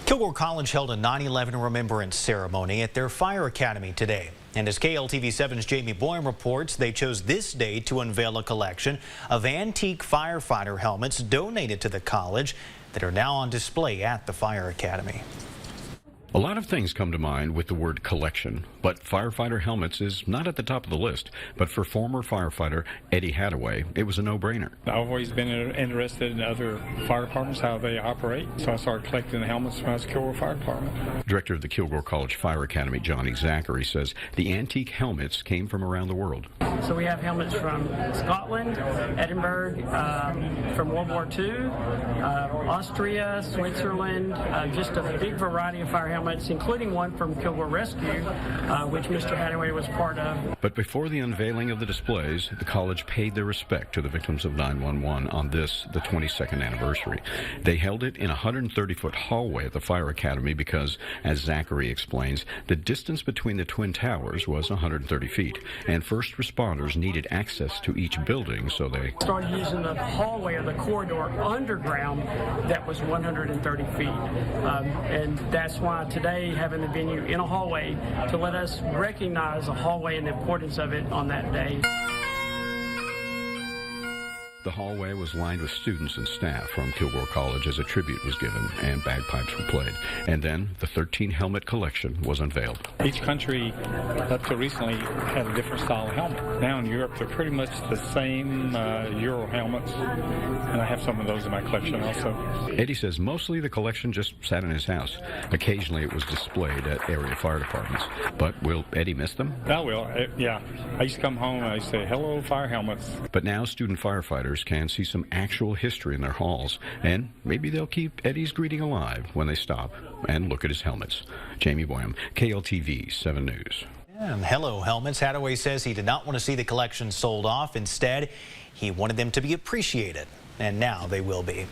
Kilgore College held a 9/11 remembrance ceremony at their fire academy today. And as KLTV7's Jamie Boyum reports, they chose this day to unveil a collection of antique firefighter helmets donated to the college that are now on display at the fire academy. A lot of things come to mind with the word collection, but firefighter helmets is not at the top of the list. But for former firefighter Eddie Hadaway, it was a no-brainer. I've always been interested in other fire departments, how they operate, so I started collecting the helmets when I was Kilgore Fire Department. Director of the Kilgore College Fire Academy, Johnny Zachary, says the antique helmets came from around the world. So we have helmets from Scotland, Edinburgh, from World War II, Austria, Switzerland, just a big variety of fire helmets, including one from Kilgore Rescue, which Mr. Hadaway was part of. But before the unveiling of the displays, the college paid their respect to the victims of 9/11 on this, the 22nd anniversary. They held it in a 130-foot hallway at the fire academy because, as Zachary explains, the distance between the twin towers was 130 feet, and first responders needed access to each building, so they started using the hallway or the corridor underground that was 130 feet. And that's why today having the venue in a hallway to let us recognize the hallway and the importance of it on that day. The hallway was lined with students and staff from Kilgore College as a tribute was given and bagpipes were played. And then the 13 helmet collection was unveiled. Each country up to recently had a different style of helmet. Now in Europe they're pretty much the same Euro helmets, and I have some of those in my collection also. Eddie says mostly the collection just sat in his house. Occasionally it was displayed at area fire departments. But will Eddie miss them? I will, yeah. I used to come home and I say, hello, fire helmets. But now student firefighters can see some actual history in their halls, and maybe they'll keep Eddie's greeting alive when they stop and look at his helmets. Jamie Boyum, KLTV 7 News. And hello helmets. Hadaway says he did not want to see the collection sold off. Instead, he wanted them to be appreciated, and now they will be.